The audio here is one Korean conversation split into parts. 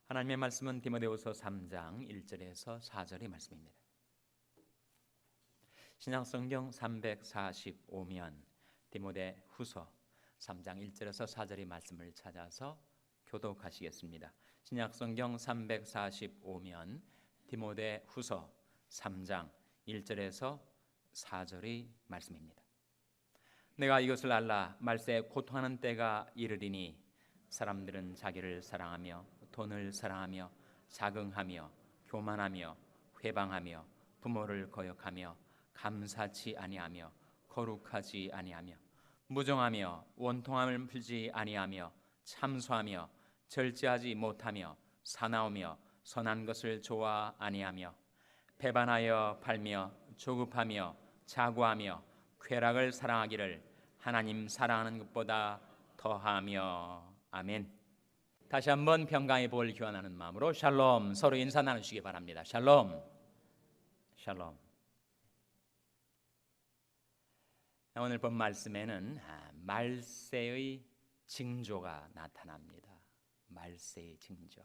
하나님의 말씀은 디모데후서 3장 1절에서 4절의 말씀입니다. 신약성경 345면 디모데후서 3장 1절에서 4절의 말씀을 찾아서 교독하시겠습니다. 신약성경 345면 디모데후서 3장 1절에서 4절의 말씀입니다. 내가 이것을 알라 말세에 고통하는 때가 이르리니 사람들은 자기를 사랑하며 돈을 사랑하며 자긍하며 교만하며 회방하며 부모를 거역하며 감사치 아니하며 거룩하지 아니하며 무정하며 원통함을 풀지 아니하며 참소하며 절제하지 못하며 사나우며 선한 것을 좋아 아니하며 배반하여 팔며 조급하며 자고하며 쾌락을 사랑하기를 하나님 사랑하는 것보다 더하며. 아멘. 다시 한번 평강의 복을 기원하는 마음으로 샬롬, 서로 인사 나누시기 바랍니다. 샬롬, 샬롬. 오늘 본 말씀에는 말세의 징조가 나타납니다. 말세의 징조.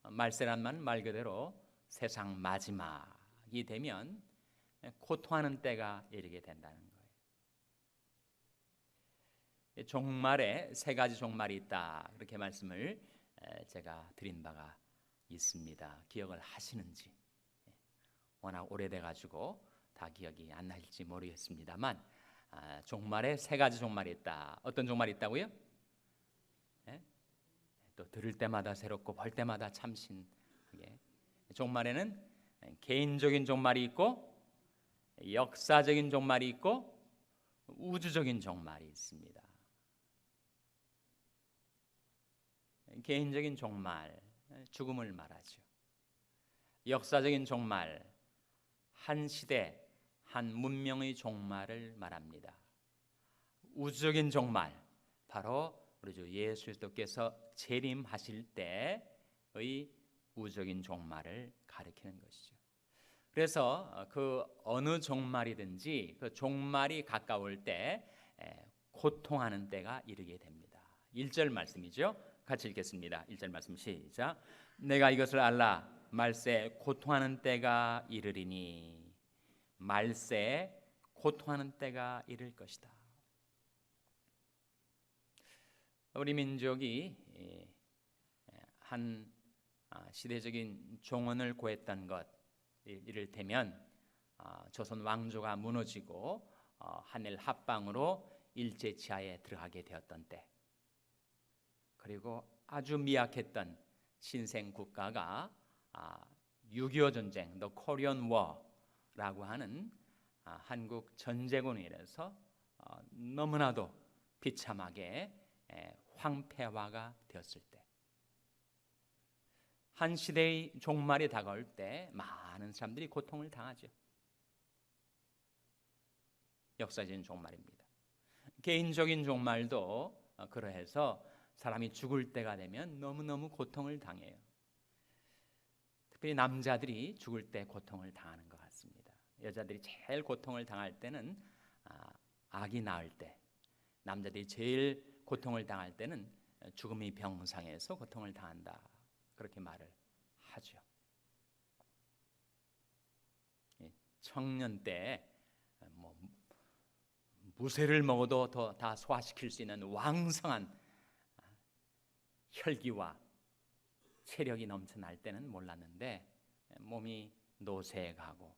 말세란 말 그대로 세상 마지막이 되면 고통하는 때가 이르게 된다는 거예요. 종말에 세 가지 종말이 있다, 그렇게 말씀을 제가 드린 바가 있습니다. 기억을 하시는지, 워낙 오래돼 가지고 다 기억이 안 나실지 모르겠습니다만 종말에 세 가지 종말이 있다. 어떤 종말이 있다고요? 또 들을 때마다 새롭고 볼 때마다 참 신기해. 종말에는 개인적인 종말이 있고 역사적인 종말이 있고 우주적인 종말이 있습니다. 개인적인 종말, 죽음을 말하죠. 역사적인 종말, 한 시대, 한 문명의 종말을 말합니다. 우주적인 종말, 바로 우리 주 예수 그리스도께서 재림하실 때의 우주적인 종말을 가리키는 것이죠. 그래서 그 어느 종말이든지 그 종말이 가까울 때 고통하는 때가 이르게 됩니다. 1절 말씀이죠. 같이 읽겠습니다. 1절 말씀 시작. 내가 이것을 알라 말세 고통하는 때가 이르리니. 말세 고통하는 때가 이를 것이다. 우리 민족이 한 시대적인 종언을 구했던 것, 이를테면 조선 왕조가 무너지고 한일 합방으로 일제치하에 들어가게 되었던 때, 그리고 아주 미약했던 신생 국가가 6.25 전쟁, The Korean War라고 하는 한국 전쟁으로 인해서 너무나도 비참하게 황폐화가 되었을 때, 한 시대의 종말이 다가올 때 많은 사람들이 고통을 당하죠. 역사적인 종말입니다. 개인적인 종말도 그러해서 사람이 죽을 때가 되면 너무너무 고통을 당해요. 특별히 남자들이 죽을 때 고통을 당하는 것 같습니다. 여자들이 제일 고통을 당할 때는 아기 낳을 때, 남자들이 제일 고통을 당할 때는 죽음의 병상에서 고통을 당한다, 그렇게 말을 하죠. 청년 때 무쇠를 먹어도 다 소화시킬 수 있는 왕성한 혈기와 체력이 넘쳐날 때는 몰랐는데 몸이 노쇠해가고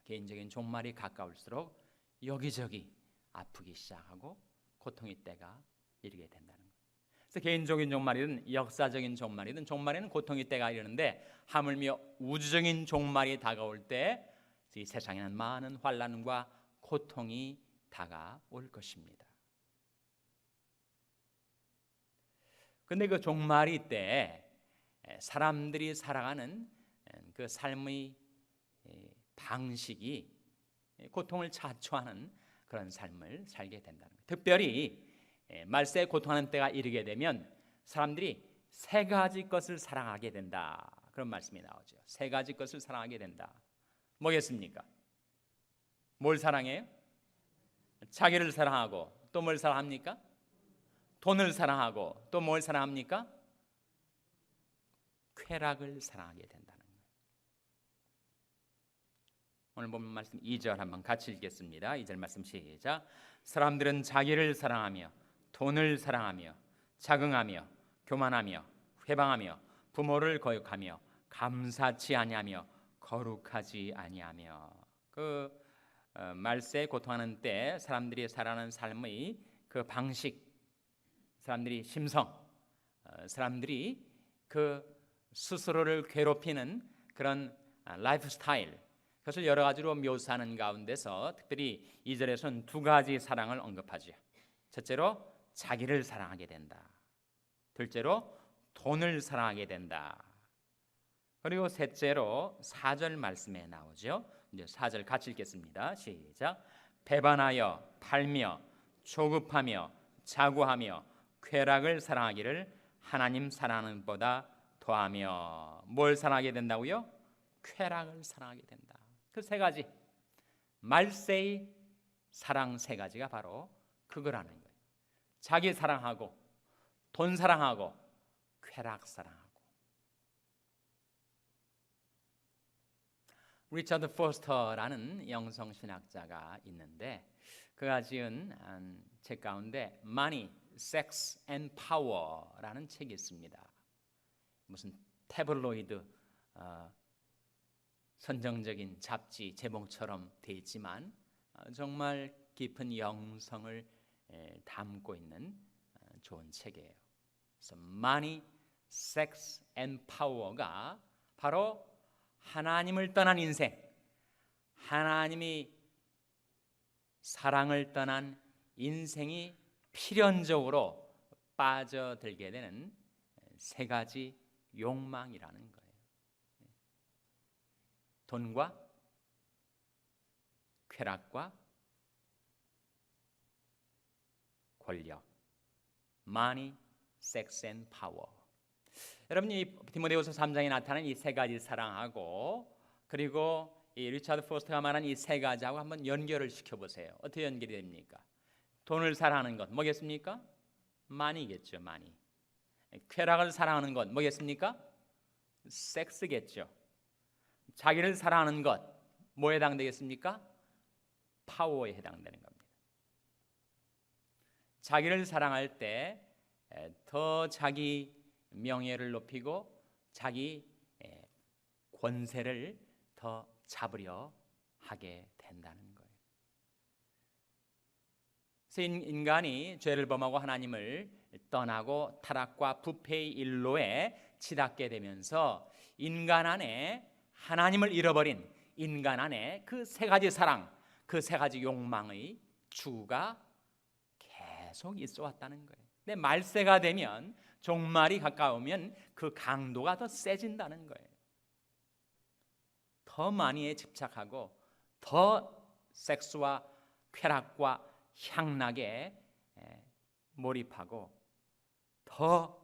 개인적인 종말이 가까울수록 여기저기 아프기 시작하고 고통의 때가 이르게 된다는 거예요. 그래서 개인적인 종말이든 역사적인 종말이든 종말에는 고통의 때가 이르는데, 하물며 우주적인 종말이 다가올 때 이 세상에는 많은 환난과 고통이 다가올 것입니다. 그런데 그 종말이 때 사람들이 살아가는 그 삶의 방식이 고통을 자초하는 그런 삶을 살게 된다는 거예요. 특별히 말세에 고통하는 때가 이르게 되면 사람들이 세 가지 것을 사랑하게 된다, 그런 말씀이 나오죠. 세 가지 것을 사랑하게 된다. 뭐겠습니까? 뭘 사랑해요? 자기를 사랑하고 또 뭘 사랑합니까? 돈을 사랑하고 또 뭘 사랑합니까? 쾌락을 사랑하게 된다는 거예요. 오늘 본문 말씀 2절 한번 같이 읽겠습니다. 2절 말씀 시작. 사람들은 자기를 사랑하며 돈을 사랑하며 자긍하며 교만하며 회방하며 부모를 거역하며 감사치 아니하며 거룩하지 아니하며. 말세에 고통하는 때 사람들이 살아가는 삶의 그 방식, 사람들이 심성, 사람들이 그 스스로를 괴롭히는 그런 라이프 스타일, 그것을 여러 가지로 묘사하는 가운데서 특별히 2절에서는 두 가지 사랑을 언급하죠. 첫째로 자기를 사랑하게 된다. 둘째로 돈을 사랑하게 된다. 그리고 셋째로 4절 말씀에 나오죠. 이제 4절 같이 읽겠습니다. 시작. 배반하여 팔며 조급하며 자고하며 쾌락을 사랑하기를 하나님 사랑하는 보다 더하며. 뭘 사랑하게 된다고요? 쾌락을 사랑하게 된다. 그 세 가지, 말세의 사랑 세 가지가 바로 그거라는 거예요. 자기 사랑하고 돈 사랑하고 쾌락 사랑하고. 리처드 포스터라는 영성신학자가 있는데 그가 지은 책 가운데 Money, Sex and Power라는 책이 있습니다. 무슨 태블로이드 선정적인 잡지 제목처럼 되어 있지만 정말 깊은 영성을 담고 있는 좋은 책이에요. 그래서 Money, Sex and Power가 바로 하나님을 떠난 인생, 하나님이 사랑을 떠난 인생이 필연적으로 빠져들게 되는 세 가지 욕망이라는 거예요. 돈과 쾌락과 권력, money, sex and power. 여러분, 이 디모데후서 3장에 나타나는 이 세 가지 사랑하고 그리고 이 리처드 포스터가 말한 이 세 가지하고 한번 연결을 시켜보세요. 어떻게 연결이 됩니까? 돈을 사랑하는 것 뭐겠습니까? money겠죠. money. 쾌락을 사랑하는 것 뭐겠습니까? 섹스겠죠. 자기를 사랑하는 것 뭐에 해당되겠습니까? 파워에 해당되는 겁니다. 자기를 사랑할 때 더 자기 명예를 높이고 자기 권세를 더 잡으려 하게 된다는 거예요. 그래서 인간이 죄를 범하고 하나님을 떠나고 타락과 부패의 일로에 치닫게 되면서 인간 안에 하나님을 잃어버린 인간 안에 그 세 가지 사랑, 그 세 가지 욕망의 주가 계속 있어 왔다는 거예요. 근데 말세가 되면, 종말이 가까우면 그 강도가 더 세진다는 거예요. 더 많이에 집착하고 더 섹스와 쾌락과 향락에 몰입하고 더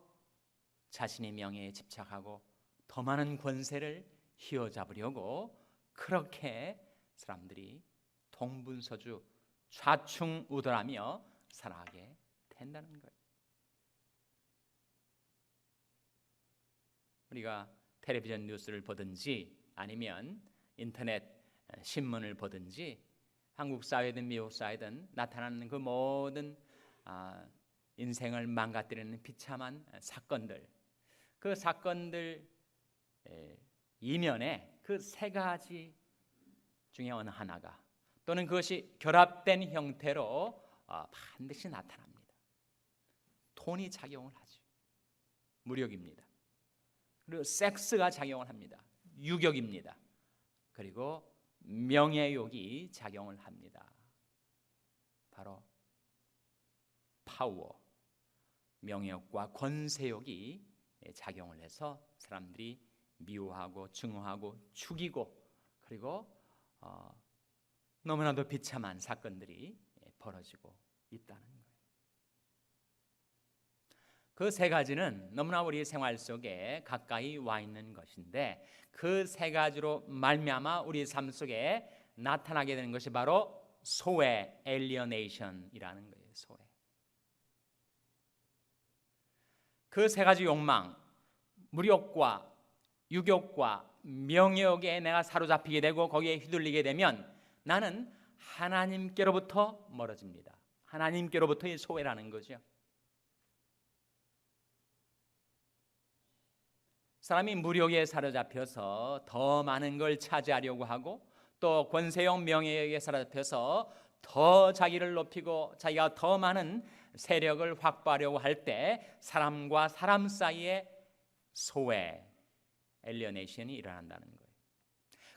자신의 명예에 집착하고 더 많은 권세를 휘어잡으려고 그렇게 사람들이 동분서주 좌충우돌하며 살아가게 된다는 거예요. 우리가 텔레비전 뉴스를 보든지 아니면 인터넷 신문을 보든지 한국 사회든 미국 사회든 나타나는 그 모든 인생을 망가뜨리는 비참한 사건들, 그 사건들 이면에 그 세 가지 중에 어느 하나가 또는 그것이 결합된 형태로 반드시 나타납니다. 돈이 작용을 하죠. 무력입니다. 그리고 섹스가 작용을 합니다. 유격입니다. 그리고 명예욕이 작용을 합니다. 바로 파워, 명예욕과 권세욕이 작용을 해서 사람들이 미워하고 증오하고 죽이고 그리고 너무나도 비참한 사건들이 벌어지고 있다는 거예요. 그 세 가지는 너무나 우리 생활 속에 가까이 와 있는 것인데 그 세 가지로 말미암아 우리 삶 속에 나타나게 되는 것이 바로 소외, alienation이라는 거예요. 소외. 그 세 가지 욕망, 무력과 유욕과 명예욕에 내가 사로잡히게 되고 거기에 휘둘리게 되면 나는 하나님께로부터 멀어집니다. 하나님께로부터의 소외라는 거죠. 사람이 무력에 사로잡혀서 더 많은 걸 차지하려고 하고 또 권세욕 명예욕에 사로잡혀서 더 자기를 높이고 자기가 더 많은 세력을 확보하려고 할 때 사람과 사람 사이에 소외, 엘리어네이션이 일어난다는 거예요.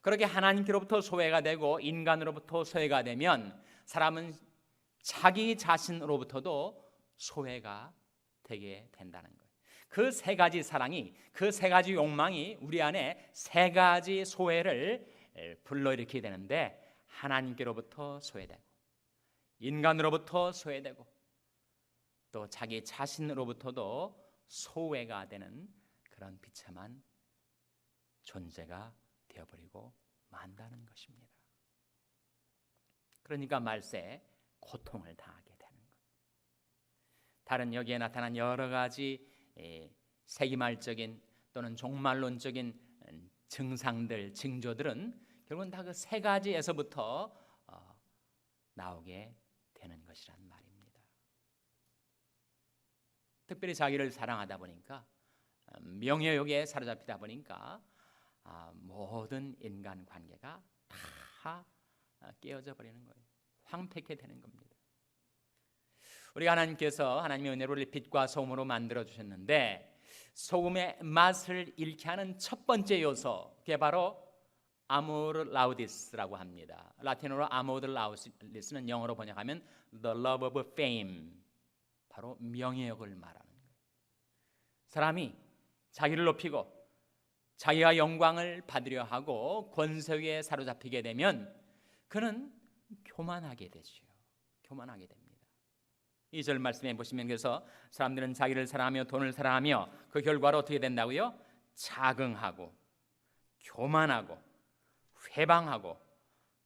그렇게 하나님께로부터 소외가 되고 인간으로부터 소외가 되면 사람은 자기 자신으로부터도 소외가 되게 된다는 거예요. 그 세 가지 사랑이, 그 세 가지 욕망이 우리 안에 세 가지 소외를 불러일으키게 되는데 하나님께로부터 소외되고 인간으로부터 소외되고 또 자기 자신으로부터도 소외가 되는 그런 비참한 존재가 되어버리고 만다는 것입니다. 그러니까 말세 고통을 당하게 되는 거예요. 다른 여기에 나타난 여러 가지 세기말적인 또는 종말론적인 증상들, 징조들은 결국은 다 그 세 가지에서부터 나오게 되는 것이란 말입니다. 특별히 자기를 사랑하다 보니까 명예욕에 사로잡히다 보니까 모든 인간 관계가 다 깨어져 버리는 거예요. 황폐케 되는 겁니다. 우리 하나님께서 하나님의 은혜로 빛과 소금으로 만들어 주셨는데 소금의 맛을 잃게 하는 첫 번째 요소, 그게 바로 아모르 라우디스라고 합니다. 라틴어로 아모르 라우디스는 영어로 번역하면 the love of fame, 바로 명예욕을 말하는 거예요. 사람이 자기를 높이고 자기가 영광을 받으려 하고 권세에 사로잡히게 되면 그는 교만하게 되지요. 교만하게 됩니다. 2절 말씀해 보시면 그래서 사람들은 자기를 사랑하며 돈을 사랑하며 그 결과로 어떻게 된다고요? 자긍하고 교만하고 회방하고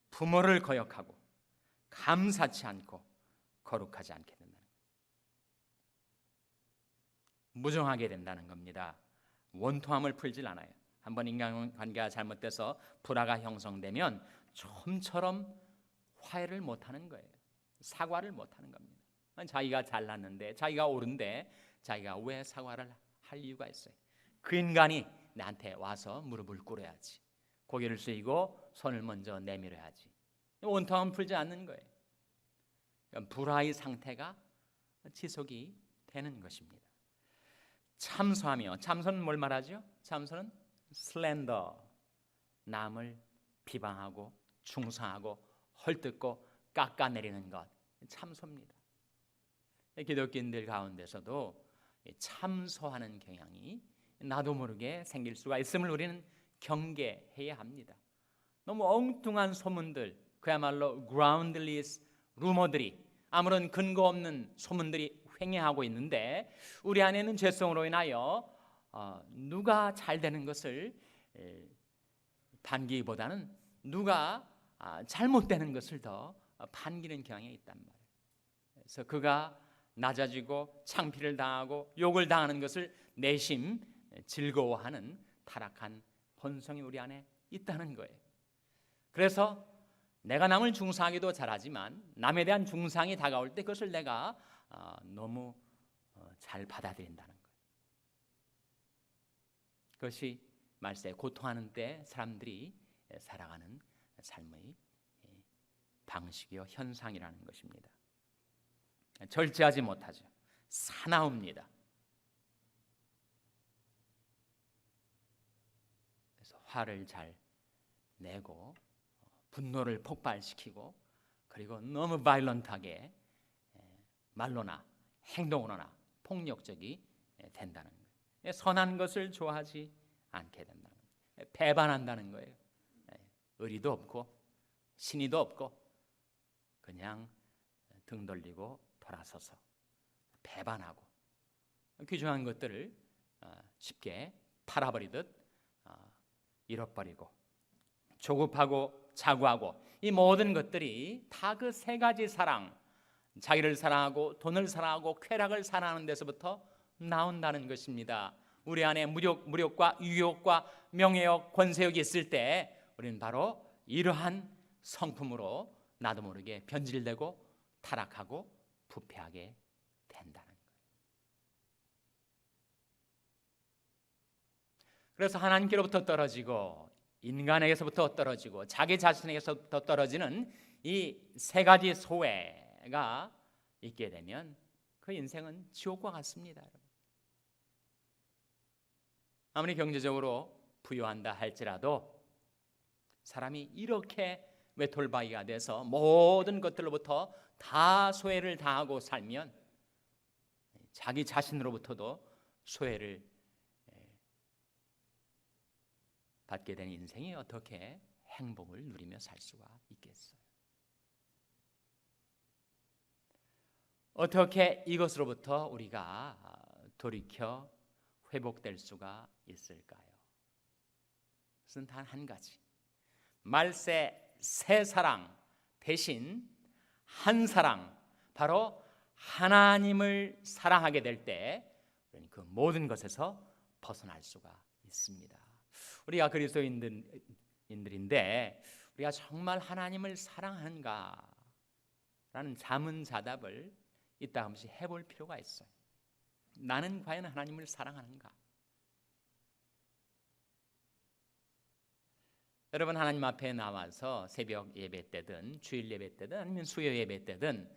부모를 거역하고 감사치 않고 거룩하지 않게 된다는 거예요. 무정하게 된다는 겁니다. 원통함을 풀질 않아요. 한번 인간관계가 잘못돼서 불화가 형성되면 좀처럼 화해를 못하는 거예요. 사과를 못하는 겁니다. 자기가 잘났는데 자기가 옳은데 자기가 왜 사과를 할 이유가 있어요. 그 인간이 나한테 와서 무릎을 꿇어야지, 고개를 숙이고 손을 먼저 내밀어야지. 원통함을 풀지 않는 거예요. 불화의 상태가 지속이 되는 것입니다. 참소하며, 참소는 뭘 말하죠? 참소는 슬렌더, 남을 비방하고 중상하고 헐뜯고 깎아내리는 것, 참소입니다. 기독교인들 가운데서도 참소하는 경향이 나도 모르게 생길 수가 있음을 우리는 경계해야 합니다. 너무 엉뚱한 소문들, 그야말로 groundless 루머들이, 아무런 근거 없는 소문들이 횡행하고 있는데 우리 안에는 죄성으로 인하여 누가 잘 되는 것을 반기보다는 누가 잘못되는 것을 더 반기는 경향이 있단 말이에요. 그래서 그가 낮아지고 창피를 당하고 욕을 당하는 것을 내심 즐거워하는 타락한 본성이 우리 안에 있다는 거예요. 그래서 내가 남을 중상하기도 잘하지만 남에 대한 중상이 다가올 때 그것을 내가 너무 잘 받아들인다는 거예요. 그것이 말세 고통하는 때 사람들이 살아가는 삶의 방식이요 현상이라는 것입니다. 절제하지 못하죠. 사나웁니다. 그래서 화를 잘 내고 분노를 폭발시키고 그리고 너무 바이런트하게 말로나 행동으로나 폭력적이 된다는 거예요. 선한 것을 좋아하지 않게 된다는 거예요. 배반한다는 거예요. 의리도 없고 신의도 없고 그냥 등 돌리고 돌아서서 배반하고 귀중한 것들을 쉽게 팔아버리듯 잃어버리고 조급하고 자고하고 이 모든 것들이 다 그 세 가지 사랑, 자기를 사랑하고 돈을 사랑하고 쾌락을 사랑하는 데서부터 나온다는 것입니다. 우리 안에 무력과 유욕과 명예욕, 권세욕이 있을 때 우리는 바로 이러한 성품으로 나도 모르게 변질되고 타락하고 부패하게 된다는 거예요. 그래서 하나님께로부터 떨어지고 인간에게서부터 떨어지고 자기 자신에게서부터 떨어지는 이 세 가지 소외가 있게 되면 그 인생은 지옥과 같습니다. 여러분. 아무리 경제적으로 부유한다 할지라도 사람이 이렇게 외톨바이가 돼서 모든 것들로부터 다 소외를 당하고 살면 자기 자신으로부터도 소외를 받게 되는 인생이 어떻게 행복을 누리며 살 수가 있겠어요? 어떻게 이것으로부터 우리가 돌이켜 회복될 수가 있을까요? 그것은 단 한 가지, 말세 새 사랑 대신 한 사랑, 바로 하나님을 사랑하게 될 때 그 모든 것에서 벗어날 수가 있습니다. 우리가 그리스도인들인데 우리가 정말 하나님을 사랑하는가? 라는 자문자답을 이따 한 번씩 해볼 필요가 있어요. 나는 과연 하나님을 사랑하는가? 여러분, 하나님 앞에 나와서 새벽 예배 때든 주일 예배 때든 아니면 수요 예배 때든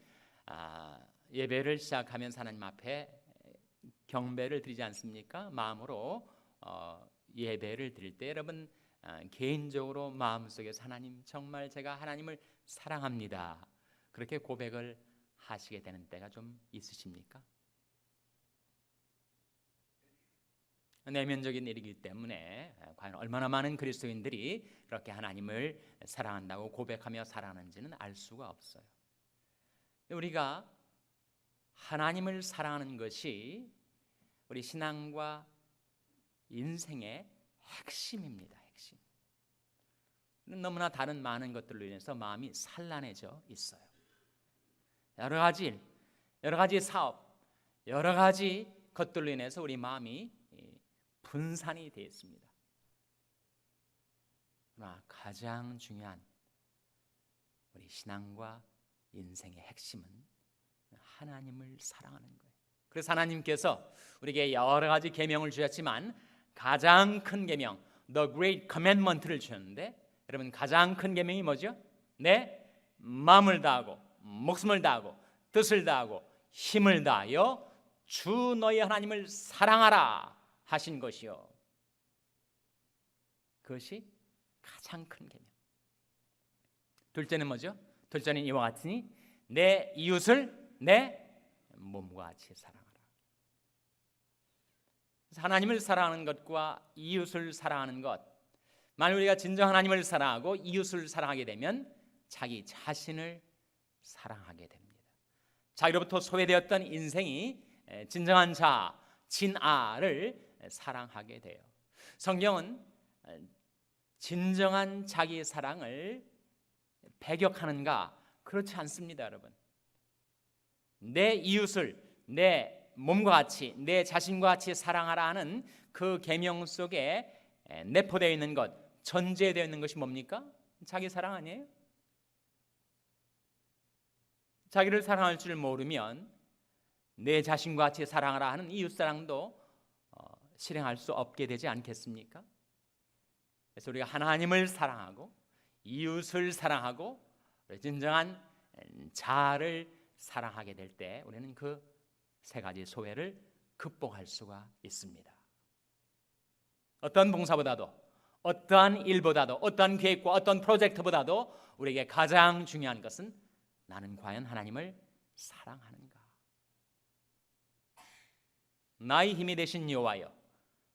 예배를 시작하면서 하나님 앞에 경배를 드리지 않습니까? 마음으로 예배를 드릴 때 여러분 개인적으로 마음속에서 하나님, 정말 제가 하나님을 사랑합니다, 그렇게 고백을 하시게 되는 때가 좀 있으십니까? 내면적인 일이기 때문에 과연 얼마나 많은 그리스도인들이 그렇게 하나님을 사랑한다고 고백하며 살아가는지는 알 수가 없어요. 우리가 하나님을 사랑하는 것이 우리 신앙과 인생의 핵심입니다. 핵심. 너무나 다른 많은 것들로 인해서 마음이 산란해져 있어요. 여러 가지 일, 여러 가지 사업, 여러 가지 것들로 인해서 우리 마음이 분산이 되어 있습니다. 그러나 가장 중요한 우리 신앙과 인생의 핵심은 하나님을 사랑하는 거예요. 그래서 하나님께서 우리에게 여러 가지 계명을 주셨지만 가장 큰 계명, The Great Commandment를 주셨는데, 여러분 가장 큰 계명이 뭐죠? 내 마음을 다하고 목숨을 다하고 뜻을 다하고 힘을 다하여 주 너희 하나님을 사랑하라 하신 것이요, 그것이 가장 큰 계명. 둘째는 뭐죠? 둘째는 이와 같으니 내 이웃을 내 몸과 같이 사랑하라. 그래서 하나님을 사랑하는 것과 이웃을 사랑하는 것, 만약 우리가 진정 하나님을 사랑하고 이웃을 사랑하게 되면 자기 자신을 사랑하게 됩니다. 자기로부터 소외되었던 인생이 진정한 자, 진아를 사랑하게 돼요. 성경은 진정한 자기 사랑을 배격하는가? 그렇지 않습니다, 여러분. 내 이웃을 내 몸과 같이, 내 자신과 같이 사랑하라 하는 그 계명 속에 내포되어 있는 것, 전제되어 있는 것이 뭡니까? 자기 사랑 아니에요? 자기를 사랑할 줄 모르면 내 자신과 같이 사랑하라 하는 이웃 사랑도 실행할 수 없게 되지 않겠습니까? 그래서 우리가 하나님을 사랑하고 이웃을 사랑하고 진정한 자아를 사랑하게 될 때 우리는 그 세 가지 소외를 극복할 수가 있습니다. 어떤 봉사보다도, 어떠한 일보다도, 어떠한 계획과 어떤 프로젝트보다도 우리에게 가장 중요한 것은 나는 과연 하나님을 사랑하는가? 나의 힘이 되신 여호와여,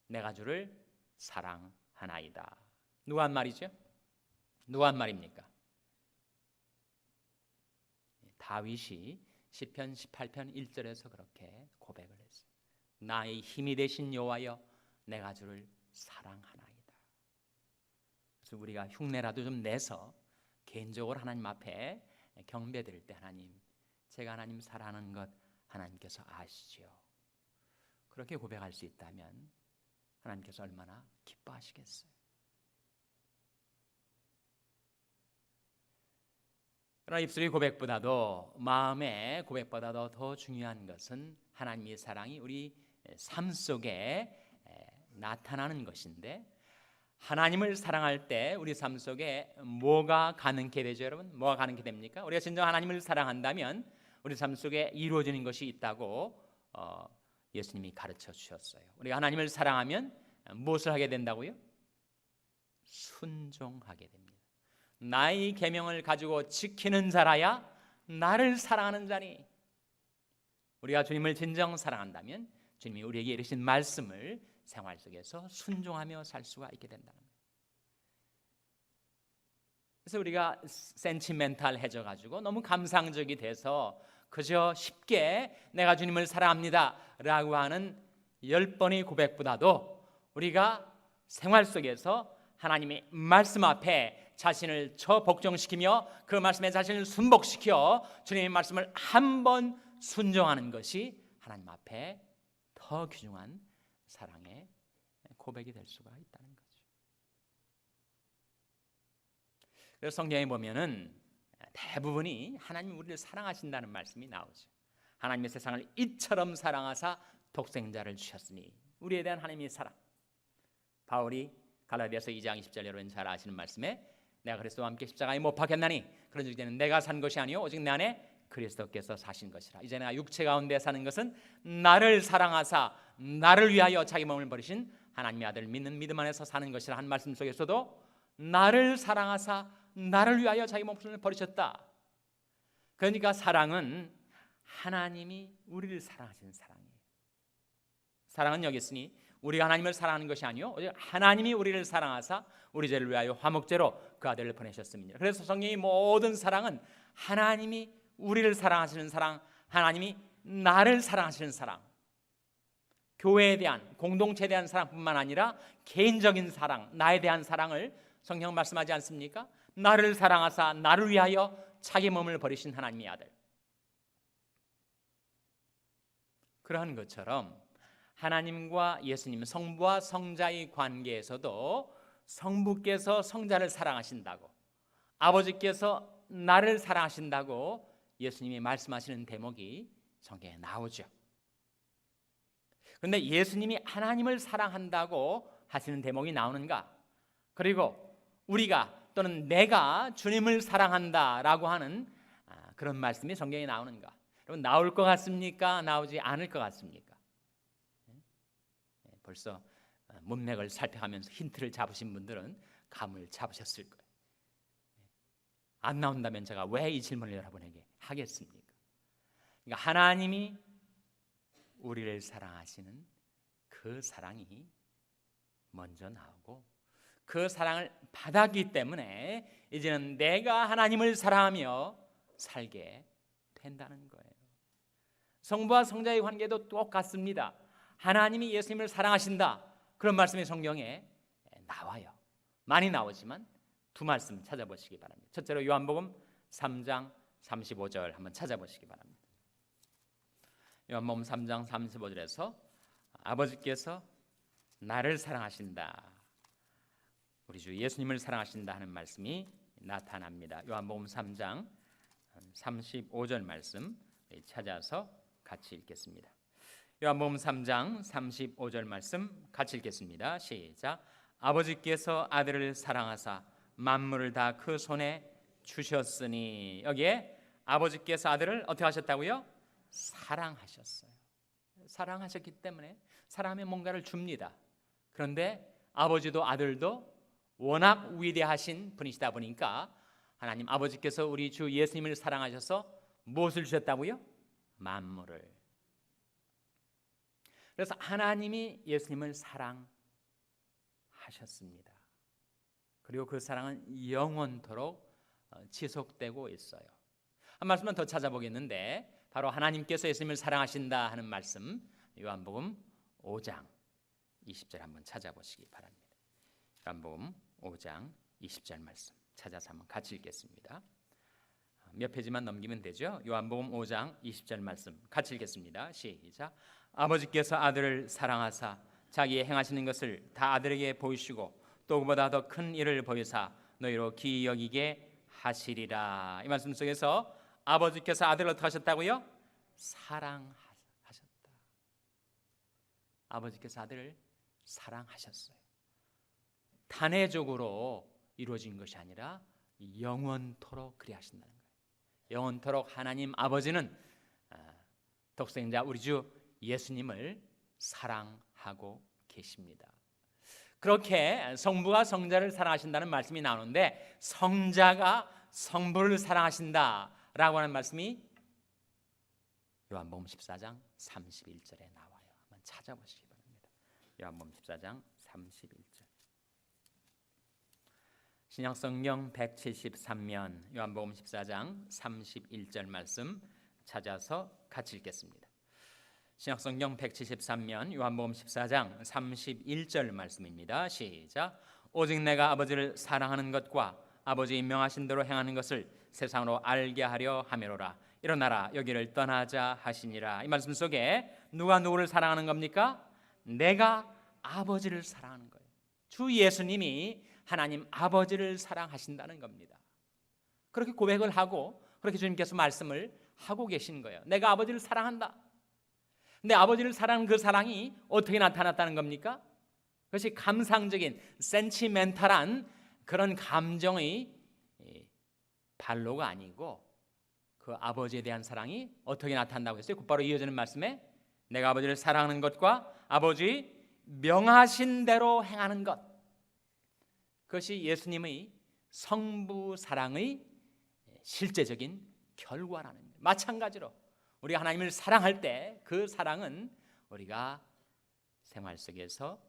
내가 주를 사랑하나이다. 누가 한 말이죠? 누가 한 말입니까? 다윗이 시편 18편 1절에서 그렇게 고백을 했어요. 나의 힘이 되신 여호와여, 내가 주를 사랑하나이다. 그래서 우리가 흉내라도 좀 내서 개인적으로 하나님 앞에 경배드릴 때, 하나님, 제가 하나님 사랑하는 것 하나님께서 아시죠. 그렇게 고백할 수 있다면 하나님께서 얼마나 기뻐하시겠어요. 그러나 입술의 고백보다도 마음의 고백보다도 더 중요한 것은 하나님의 사랑이 우리 삶 속에 나타나는 것인데, 하나님을 사랑할 때 우리 삶 속에 뭐가 가능케 되죠, 여러분? 뭐가 가능케 됩니까? 우리가 진정 하나님을 사랑한다면 우리 삶 속에 이루어지는 것이 있다고 예수님이 가르쳐 주셨어요. 우리가 하나님을 사랑하면 무엇을 하게 된다고요? 순종하게 됩니다. 나의 계명을 가지고 지키는 자라야 나를 사랑하는 자니. 우리가 주님을 진정 사랑한다면 주님이 우리에게 이르신 말씀을 생활 속에서 순종하며 살 수가 있게 된다는 거예요. 그래서 우리가 센티멘탈해져 가지고 너무 감상적이 돼서 그저 쉽게 내가 주님을 사랑합니다 라고 하는 10번의 고백보다도 우리가 생활 속에서 하나님의 말씀 앞에 자신을 복종시키며 그 말씀에 자신을 순복시켜 주님의 말씀을 한 번 순종하는 것이 하나님 앞에 더 귀중한 사랑의 고백이 될 수가 있다는 거죠. 그래서 성경에 보면은 대부분이 하나님이 우리를 사랑하신다는 말씀이 나오죠. 하나님의 세상을 이처럼 사랑하사 독생자를 주셨으니, 우리에 대한 하나님의 사랑. 바울이 갈라디아서 2장 20절 여러분 잘 아시는 말씀에 내가 그리스도와 함께 십자가에 못 박혔나니 그런즉 이제는 내가 산 것이 아니요 오직 내 안에 그리스도께서 사신 것이라. 이제 내가 육체 가운데 사는 것은 나를 사랑하사 나를 위하여 자기 몸을 버리신 하나님의 아들을 믿는 믿음 안에서 사는 것이라 한 말씀 속에서도 나를 사랑하사 나를 위하여 자기 몸을 버리셨다. 그러니까 사랑은 하나님이 우리를 사랑하시는 사랑이에요. 사랑은 여기 있으니 우리가 하나님을 사랑하는 것이 아니요 오직 하나님이 우리를 사랑하사 우리 죄를 위하여 화목제로 그 아들을 보내셨습니다. 그래서 성경의 모든 사랑은 하나님이 우리를 사랑하시는 사랑, 하나님이 나를 사랑하시는 사랑, 교회에 대한, 공동체에 대한 사랑뿐만 아니라 개인적인 사랑, 나에 대한 사랑을 성경 말씀하지 않습니까? 나를 사랑하사 나를 위하여 자기 몸을 버리신 하나님의 아들. 그러한 것처럼 하나님과 예수님, 성부와 성자의 관계에서도 성부께서 성자를 사랑하신다고, 아버지께서 나를 사랑하신다고 예수님이 말씀하시는 대목이 성경에 나오죠. 그런데 예수님이 하나님을 사랑한다고 하시는 대목이 나오는가? 그리고 우리가 또는 내가 주님을 사랑한다라고 하는 그런 말씀이 성경에 나오는가? 여러분, 나올 것 같습니까? 나오지 않을 것 같습니까? 벌써 문맥을 살펴가면서 힌트를 잡으신 분들은 감을 잡으셨을 거예요. 안 나온다면 제가 왜 이 질문을 여러분에게 하겠습니까? 그러니까 하나님이 우리를 사랑하시는 그 사랑이 먼저 나오고, 그 사랑을 받았기 때문에 이제는 내가 하나님을 사랑하며 살게 된다는 거예요. 성부와 성자의 관계도 똑같습니다. 하나님이 예수님을 사랑하신다, 그런 말씀이 성경에 나와요. 많이 나오지만 두 말씀 찾아보시기 바랍니다. 첫째로 요한복음 3장 35절 한번 찾아보시기 바랍니다. 요한복음 3장 35절에서 아버지께서 나를 사랑하신다, 우리 주 예수님을 사랑하신다 하는 말씀이 나타납니다. 요한복음 3장 35절 말씀 찾아서 같이 읽겠습니다. 요한복음 3장 35절 말씀 같이 읽겠습니다. 시작. 아버지께서 아들을 사랑하사 만물을 다 그 손에 주셨으니. 여기에 아버지께서 아들을 어떻게 하셨다고요? 사랑하셨어요. 사랑하셨기 때문에 사랑하면 뭔가를 줍니다. 그런데 아버지도 아들도 워낙 위대하신 분이시다 보니까 하나님 아버지께서 우리 주 예수님을 사랑하셔서 무엇을 주셨다고요? 만물을. 그래서 하나님이 예수님을 사랑하셨습니다. 그리고 그 사랑은 영원토록 지속되고 있어요. 한 말씀만 더 찾아보겠는데, 바로 하나님께서 예수님을 사랑하신다 하는 말씀, 요한복음 5장 20절 한번 찾아보시기 바랍니다. 요한복음 5장 20절 말씀 찾아서 한번 같이 읽겠습니다. 몇 페이지만 넘기면 되죠. 요한복음 5장 20절 말씀 같이 읽겠습니다. 시작. 아버지께서 아들을 사랑하사 자기의 행하시는 것을 다 아들에게 보이시고 또 그보다 더 큰 일을 보이사 너희로 기이 여기게 하시리라. 이 말씀 속에서 아버지께서 아들을 어떻게 하셨다고요? 사랑하셨다. 아버지께서 아들을 사랑하셨어요. 단회적으로 이루어진 것이 아니라 영원토록 그리하신다는 거예요. 영원토록 하나님 아버지는 독생자 우리 주 예수님을 사랑하고 계십니다. 그렇게 성부가 성자를 사랑하신다는 말씀이 나오는데 성자가 성부를 사랑하신다라고 하는 말씀이 요한복음 14장 31절에 나와요. 한번 찾아보시기 바랍니다. 요한복음 14장 31절. 신약성경 173면 요한복음 14장 31절 말씀 찾아서 같이 읽겠습니다. 신약성경 173면 요한복음 14장 31절 말씀입니다. 시작. 오직 내가 아버지를 사랑하는 것과 아버지의 명하신 대로 행하는 것을 세상으로 알게 하려 함이로라. 일어나라 여기를 떠나자 하시니라. 이 말씀 속에 누가 누구를 사랑하는 겁니까? 내가 아버지를 사랑하는 거예요. 주 예수님이 하나님 아버지를 사랑하신다는 겁니다. 그렇게 고백을 하고 그렇게 주님께서 말씀을 하고 계신 거예요. 내가 아버지를 사랑한다. 근데 아버지를 사랑하는 그 사랑이 어떻게 나타났다는 겁니까? 그것이 감상적인 센티멘탈한 그런 감정의 발로가 아니고 그 아버지에 대한 사랑이 어떻게 나타난다고 했어요? 곧바로 이어지는 말씀에 내가 아버지를 사랑하는 것과 아버지 명하신 대로 행하는 것, 그것이 예수님의 성부 사랑의 실제적인 결과라는 거예요. 마찬가지로 우리가 하나님을 사랑할 때 그 사랑은 우리가 생활 속에서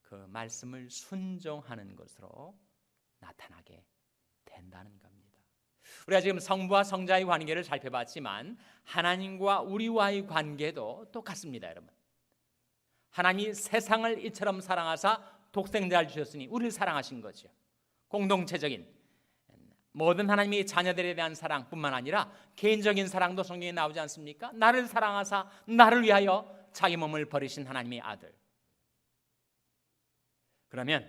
그 말씀을 순종하는 것으로 나타나게 된다는 겁니다. 우리가 지금 성부와 성자의 관계를 살펴봤지만 하나님과 우리와의 관계도 똑같습니다. 여러분, 하나님이 세상을 이처럼 사랑하사 독생자를 주셨으니 우리를 사랑하신 거죠. 공동체적인 모든 하나님의 자녀들에 대한 사랑뿐만 아니라 개인적인 사랑도 성경에 나오지 않습니까? 나를 사랑하사 나를 위하여 자기 몸을 버리신 하나님의 아들. 그러면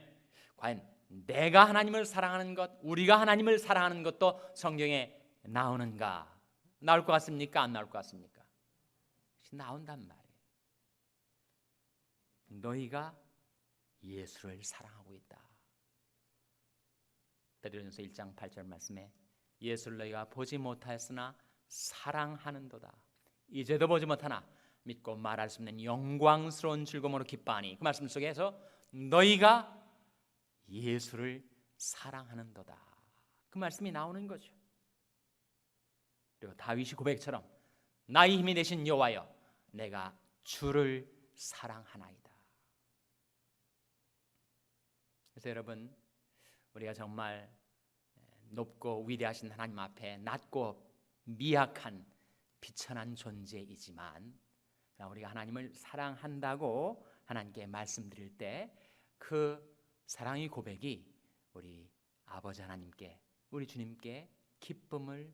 과연 내가 하나님을 사랑하는 것, 우리가 하나님을 사랑하는 것도 성경에 나오는가? 나올 것 같습니까? 안 나올 것 같습니까? 나온단 말이에요. 너희가 예수를 사랑하고 있다. 베드로전서 1장 8절 말씀에 예수를 너희가 보지 못하였으나 사랑하는도다. 이제도 보지 못하나 믿고 말할 수 없는 영광스러운 즐거움으로 기뻐하니, 그 말씀 속에서 너희가 예수를 사랑하는도다, 그 말씀이 나오는 거죠. 그리고 다윗이 고백처럼 나의 힘이 되신 여호와여 내가 주를 사랑하나이다. 그래서 여러분, 우리가 정말 높고 위대하신 하나님 앞에 낮고 미약한 비천한 존재이지만 우리가 하나님을 사랑한다고 하나님께 말씀드릴 때 그 사랑의 고백이 우리 아버지 하나님께, 우리 주님께 기쁨을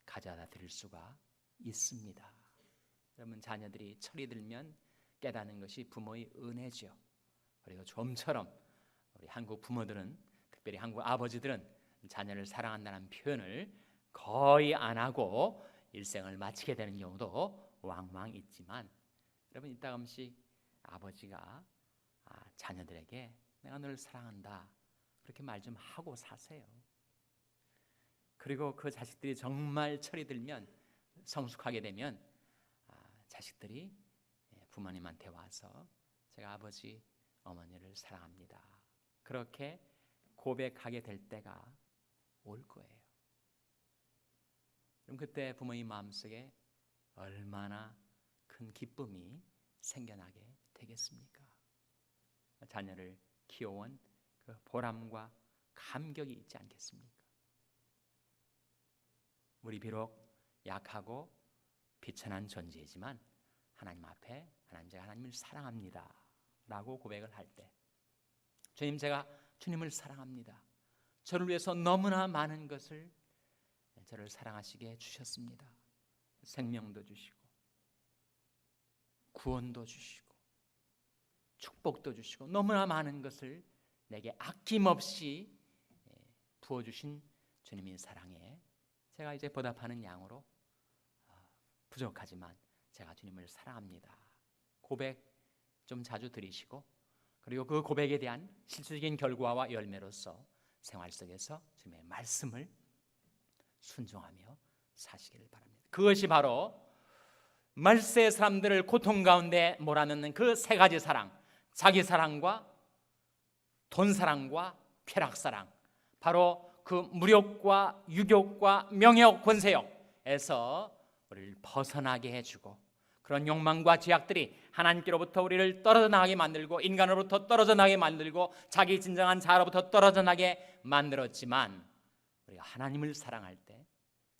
가져다 드릴 수가 있습니다. 여러분, 자녀들이 철이 들면 깨닫는 것이 부모의 은혜죠. 그리고 좀처럼 우리 한국 부모들은, 특별히 한국 아버지들은 자녀를 사랑한다는 표현을 거의 안 하고 일생을 마치게 되는 경우도 왕왕 있지만, 여러분 이따금씩 아버지가 자녀들에게 내가 너를 사랑한다 그렇게 말 좀 하고 사세요. 그리고 그 자식들이 정말 철이 들면, 성숙하게 되면 자식들이 부모님한테 와서 제가 아버지 어머니를 사랑합니다 그렇게 고백하게 될 때가 올 거예요. 그럼 그때 부모의 마음속에 얼마나 큰 기쁨이 생겨나게 되겠습니까? 자녀를 키워온 그 보람과 감격이 있지 않겠습니까? 우리 비록 약하고 비천한 존재이지만 하나님 앞에 제가 하나님을 사랑합니다 라고 고백을 할 때, 주님 제가 주님을 사랑합니다, 저를 위해서 너무나 많은 것을 저를 사랑하시게 주셨습니다. 생명도 주시고 구원도 주시고 축복도 주시고 너무나 많은 것을 내게 아낌없이 부어주신 주님의 사랑에 제가 이제 보답하는 양으로 부족하지만 제가 주님을 사랑합니다. 고백 좀 자주 드리시고, 그리고 그 고백에 대한 실질적인 결과와 열매로서 생활 속에서 주님의 말씀을 순종하며 사시기를 바랍니다. 그것이 바로 말세의 사람들을 고통 가운데 몰아넣는 그 세 가지 사랑, 자기 사랑과 돈 사랑과 쾌락 사랑, 바로 그 무력과 유욕과 명예욕, 권세욕에서 우리를 벗어나게 해주고, 그런 욕망과 죄악들이 하나님께로부터 우리를 떨어져 나가게 만들고, 인간으로부터 떨어져 나게 만들고, 자기 진정한 자아로부터 떨어져 나게 만들었지만, 우리가 하나님을 사랑할 때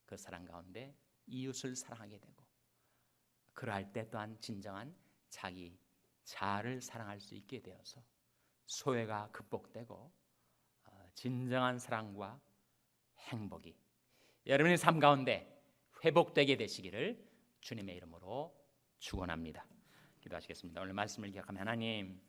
그 사랑 가운데 이웃을 사랑하게 되고, 그러할 때 또한 진정한 자기 자아를 사랑할 수 있게 되어서 소외가 극복되고 진정한 사랑과 행복이 여러분의 삶 가운데 회복되게 되시기를 주님의 이름으로 축원합니다. 기도하시겠습니다. 오늘 말씀을 기억하며 하나님,